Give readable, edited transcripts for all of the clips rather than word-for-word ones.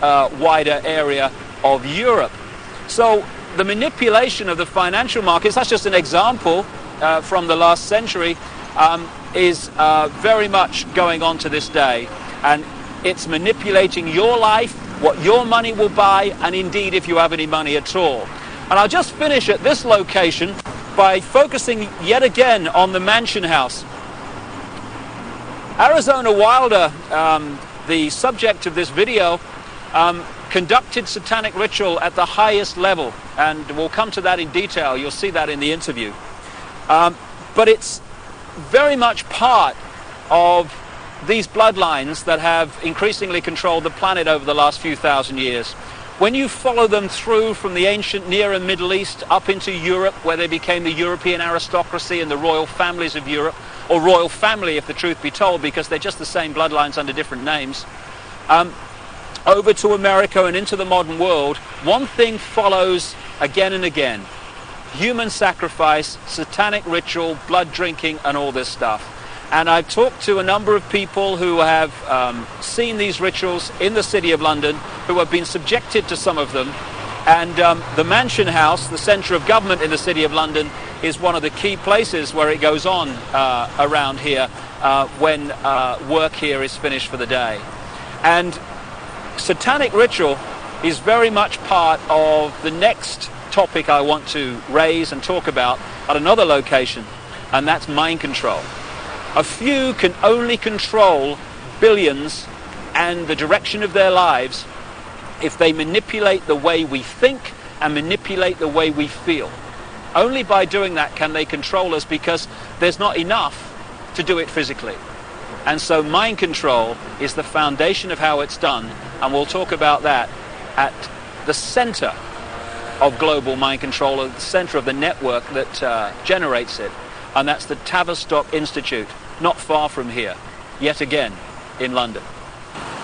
wider area of Europe. So the manipulation of the financial markets, that's just an example from the last century, is very much going on to this day. And it's manipulating your life, what your money will buy, and indeed if you have any money at all. And I'll just finish at this location by focusing yet again on the Mansion House. Arizona Wilder, the subject of this video, conducted satanic ritual at the highest level, and we'll come to that in detail. You'll see that in the interview. But it's very much part of these bloodlines that have increasingly controlled the planet over the last few thousand years. When you follow them through from the ancient Near and Middle East up into Europe, where they became the European aristocracy and the royal families of Europe, or royal family if the truth be told, because they're just the same bloodlines under different names, over to America and into the modern world, one thing follows again and again: human sacrifice, satanic ritual, blood drinking, and all this stuff. And I've talked to a number of people who have seen these rituals in the City of London, who have been subjected to some of them. And the Mansion House, the centre of government in the City of London, is one of the key places where it goes on around here when work here is finished for the day. And satanic ritual is very much part of the next topic I want to raise and talk about at another location, and that's mind control. A few can only control billions and the direction of their lives if they manipulate the way we think and manipulate the way we feel. Only by doing that can they control us, because there's not enough to do it physically. And so mind control is the foundation of how it's done, and we'll talk about that at the center of global mind control, at the center of the network that generates it, and that's the Tavistock Institute, not far from here, yet again in London.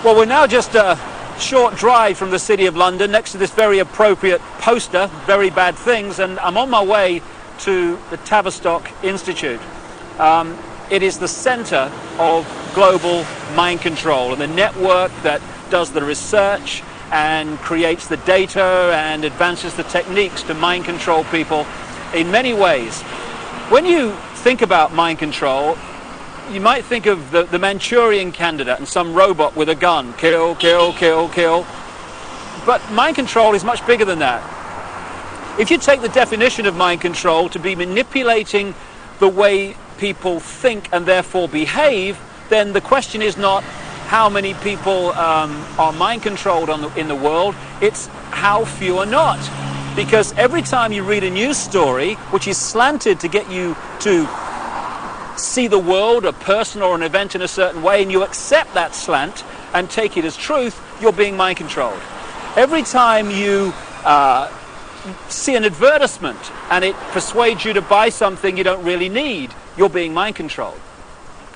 Well, we're now just a short drive from the City of London, next to this very appropriate poster, Very Bad Things, and I'm on my way to the Tavistock Institute. It is the center of global mind control and the network that does the research and creates the data and advances the techniques to mind control people in many ways. When you think about mind control, you might think of the Manchurian candidate and some robot with a gun. Kill, kill, kill, kill. But mind control is much bigger than that. If you take the definition of mind control to be manipulating the way people think and therefore behave, then the question is not how many people are mind controlled in the world, it's how few are not. Because every time you read a news story which is slanted to get you to see the world, a person or an event in a certain way, and you accept that slant and take it as truth, you're being mind controlled. Every time you see an advertisement and it persuades you to buy something you don't really need, you're being mind controlled.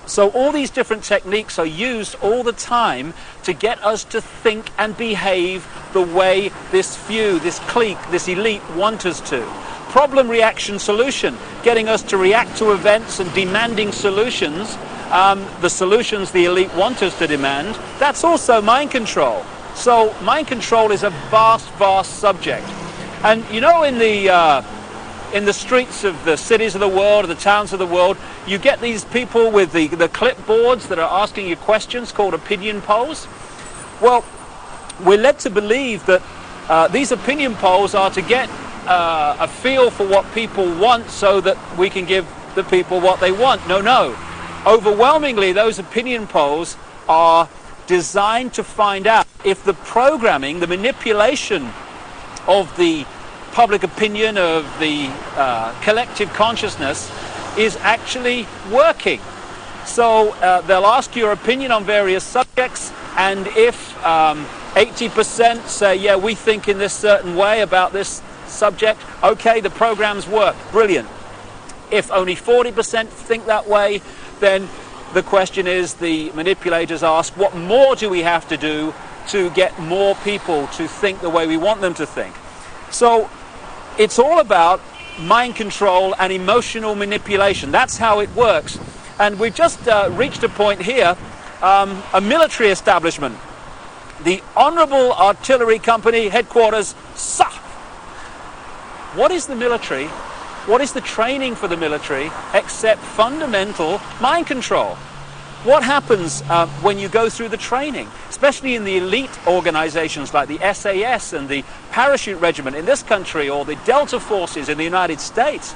So all these different techniques are used all the time to get us to think and behave the way this few, this clique, this elite want us to. Problem, reaction, solution, getting us to react to events and demanding solutions, the solutions the elite want us to demand. That's also mind control. So mind control is a vast, vast subject. And you know, in the streets of the cities of the world, or the towns of the world, you get these people with the clipboards that are asking you questions called opinion polls. Well, we're led to believe that these opinion polls are to get a feel for what people want so that we can give the people what they want. No. Overwhelmingly, those opinion polls are designed to find out if the programming, the manipulation of the public opinion, of the collective consciousness, is actually working. So they'll ask your opinion on various subjects, and if 80% say, yeah, we think in this certain way about this subject, okay, the programs work, brilliant. If only 40% think that way, then the question is, the manipulators ask, what more do we have to do to get more people to think the way we want them to think? So it's all about mind control and emotional manipulation. That's how it works. And we've just reached a point here, a military establishment. The Honourable Artillery Company headquarters, sir. What is the military? What is the training for the military except fundamental mind control? What happens when you go through the training, especially in the elite organizations like the SAS and the Parachute Regiment in this country, or the Delta Forces in the United States?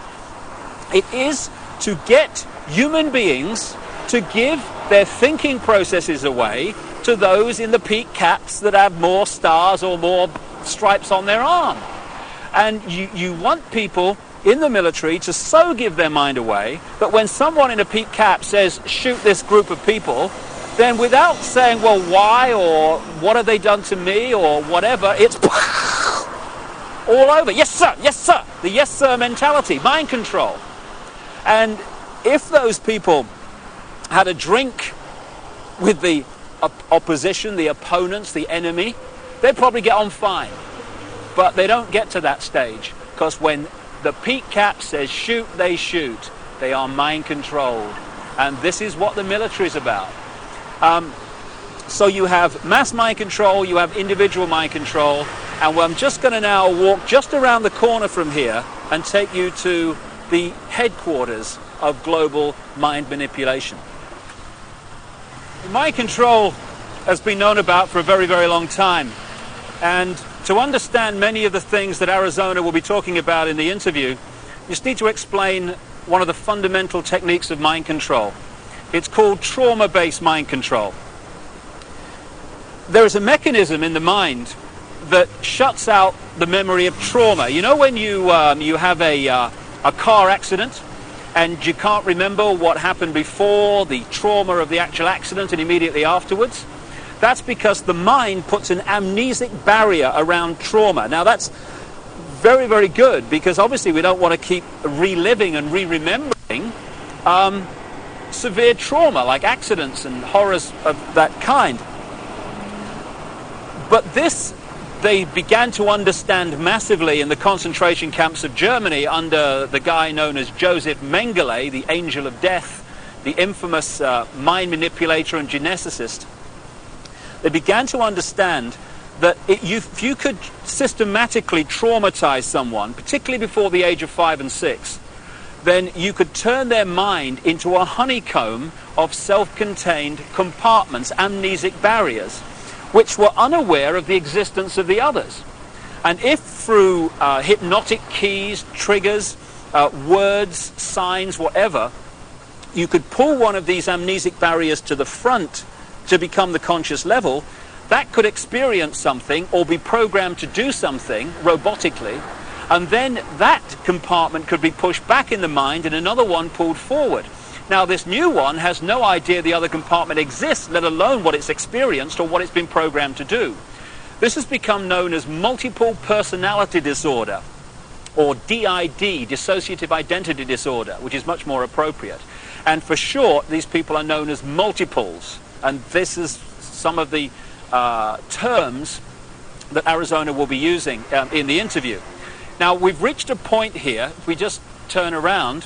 It is to get human beings to give their thinking processes away to those in the peak caps that have more stars or more stripes on their arm. And you want people in the military to so give their mind away that when someone in a peak cap says, shoot this group of people, then without saying, well, why, or what have they done to me, or whatever, it's all over. Yes, sir, yes, sir. The yes, sir mentality, mind control. And if those people had a drink with the opposition, the opponents, the enemy, they'd probably get on fine. But they don't get to that stage, because when the peak cap says shoot, they shoot. They are mind controlled. And this is what the military is about. So you have mass mind control, you have individual mind control, and I'm just going to now walk just around the corner from here and take you to the headquarters of global mind manipulation. Mind control has been known about for a very, very long time. And to understand many of the things that Arizona will be talking about in the interview, you just need to explain one of the fundamental techniques of mind control. It's called trauma-based mind control. There is a mechanism in the mind that shuts out the memory of trauma. You know when you have a car accident and you can't remember what happened before, the trauma of the actual accident, and immediately afterwards? That's because the mind puts an amnesic barrier around trauma. Now that's very, very good, because obviously we don't want to keep reliving and re-remembering severe trauma like accidents and horrors of that kind. But this they began to understand massively in the concentration camps of Germany under the guy known as Joseph Mengele, the angel of death, the infamous mind manipulator and geneticist. They began to understand that if you could systematically traumatize someone, particularly before the age of 5 and 6, then you could turn their mind into a honeycomb of self-contained compartments, amnesic barriers, which were unaware of the existence of the others. And if through hypnotic keys, triggers, words, signs, whatever, you could pull one of these amnesic barriers to the front to become the conscious level, that could experience something or be programmed to do something robotically, and then that compartment could be pushed back in the mind and another one pulled forward. Now this new one has no idea the other compartment exists, let alone what it's experienced or what it's been programmed to do. This has become known as multiple personality disorder, or DID, dissociative identity disorder, which is much more appropriate. And for short, these people are known as multiples. And this is some of the terms that Arizona will be using in the interview. Now, we've reached a point here, if we just turn around,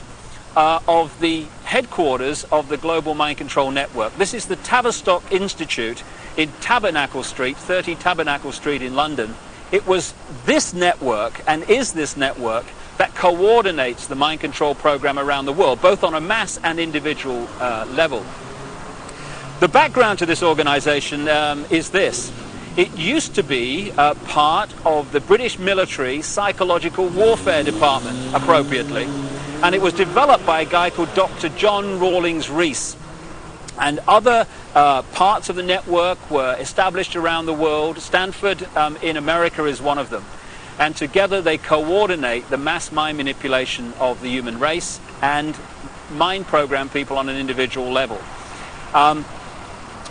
of the headquarters of the Global Mind Control Network. This is the Tavistock Institute in Tabernacle Street, 30 Tabernacle Street in London. It was this network, and is this network, that coordinates the mind control program around the world, both on a mass and individual level. The background to this organization is this. It used to be part of the British military psychological warfare department, appropriately, and it was developed by a guy called Dr. John Rawlings Rees. And other parts of the network were established around the world. Stanford in America is one of them. And together they coordinate the mass mind manipulation of the human race and mind program people on an individual level.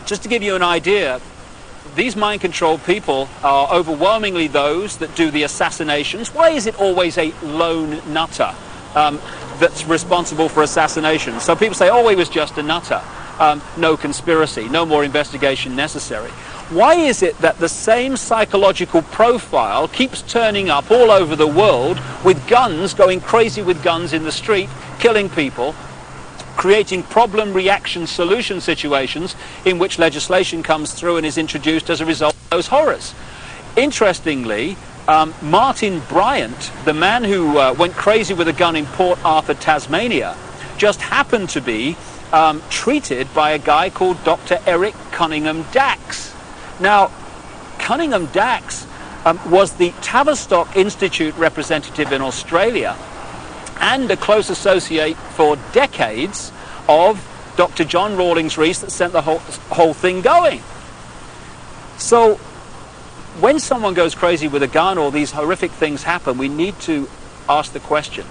Just to give you an idea, these mind control people are overwhelmingly those that do the assassinations. Why is it always a lone nutter that's responsible for assassination? So people say, oh, he was just a nutter. No conspiracy, no more investigation necessary. Why is it that the same psychological profile keeps turning up all over the world with guns, going crazy with guns in the street, killing people, creating problem, reaction, solution situations in which legislation comes through and is introduced as a result of those horrors. Interestingly, Martin Bryant, the man who went crazy with a gun in Port Arthur, Tasmania, just happened to be treated by a guy called Dr. Eric Cunningham Dax. Now, Cunningham Dax was the Tavistock Institute representative in Australia and a close associate for decades of Dr. John Rawlings Rees that sent the whole thing going. So when someone goes crazy with a gun or these horrific things happen, we need to ask the question,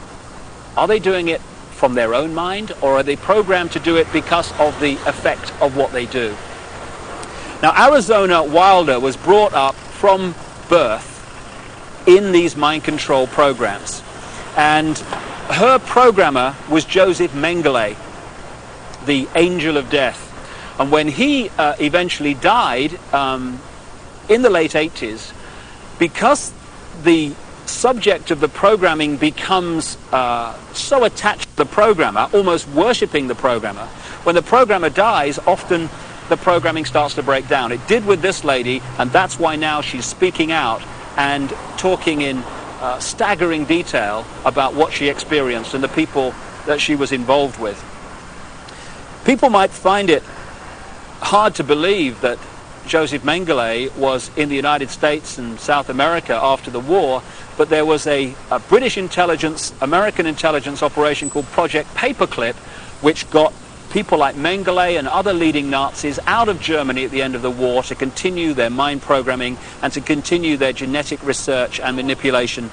are they doing it from their own mind, or are they programmed to do it because of the effect of what they do? Now, Arizona Wilder was brought up from birth in these mind control programs, and her programmer was Joseph Mengele, the angel of death. And when he eventually died in the late 80s, because the subject of the programming becomes so attached to the programmer, almost worshipping the programmer, when the programmer dies, often the programming starts to break down. It did with this lady, and that's why now she's speaking out and talking in staggering detail about what she experienced and the people that she was involved with. People might find it hard to believe that Joseph Mengele was in the United States and South America after the war, but there was a British intelligence, American intelligence operation called Project Paperclip, which got people like Mengele and other leading Nazis out of Germany at the end of the war to continue their mind programming and to continue their genetic research and manipulation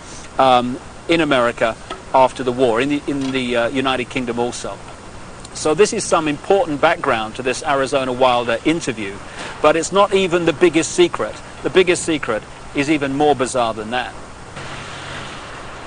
in America after the war, in the United Kingdom also. So this is some important background to this Arizona Wilder interview, but it's not even the biggest secret. The biggest secret is even more bizarre than that.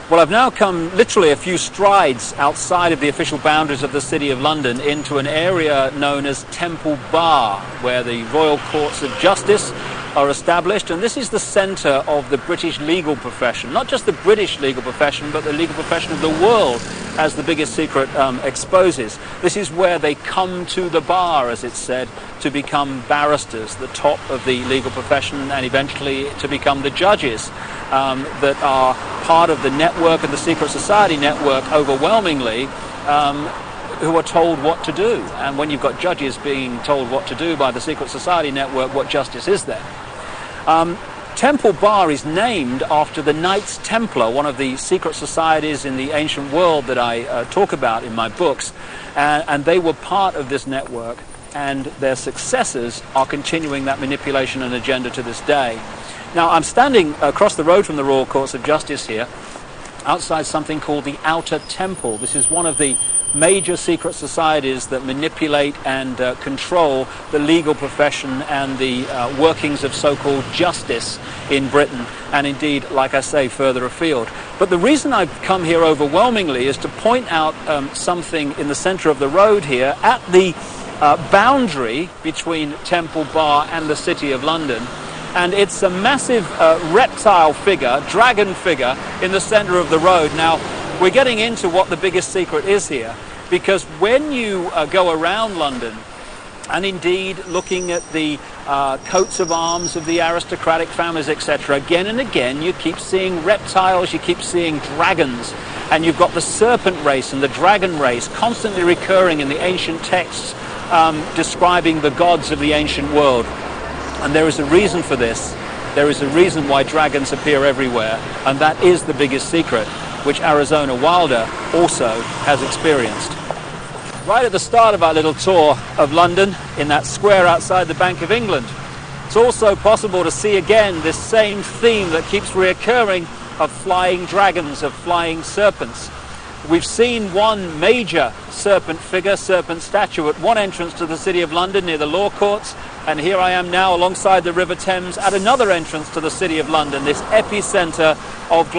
Well, I've now come literally a few strides outside of the official boundaries of the City of London into an area known as Temple Bar, where the Royal Courts of Justice are established, and this is the centre of the British legal profession. Not just the British legal profession, but the legal profession of the world, as the biggest secret exposes. This is where they come to the bar, as it's said, to become barristers, the top of the legal profession, and eventually to become the judges that are part of the network and the secret society network overwhelmingly, who are told what to do. And when you've got judges being told what to do by the secret society network, what justice is there? Temple Bar is named after the Knights Templar, one of the secret societies in the ancient world that I talk about in my books, and they were part of this network, and their successors are continuing that manipulation and agenda to this day. Now, I'm standing across the road from the Royal Courts of Justice here, outside something called the Outer Temple. This is one of the major secret societies that manipulate and control the legal profession and the workings of so-called justice in Britain, and indeed, like I say, further afield. But the reason I've come here overwhelmingly is to point out something in the centre of the road here at the boundary between Temple Bar and the City of London. And it's a massive reptile figure, dragon figure, in the centre of the road. Now, we're getting into what the biggest secret is here, because when you go around London, and indeed looking at the coats of arms of the aristocratic families, etc., again and again you keep seeing reptiles, you keep seeing dragons, and you've got the serpent race and the dragon race constantly recurring in the ancient texts describing the gods of the ancient world. And there is a reason for this. There is a reason why dragons appear everywhere, and that is the biggest secret, which Arizona Wilder also has experienced. Right at the start of our little tour of London, in that square outside the Bank of England, it's also possible to see again this same theme that keeps reoccurring of flying dragons, of flying serpents. We've seen one major serpent figure, serpent statue, at one entrance to the City of London near the Law Courts, and here I am now alongside the River Thames at another entrance to the City of London, this epicentre of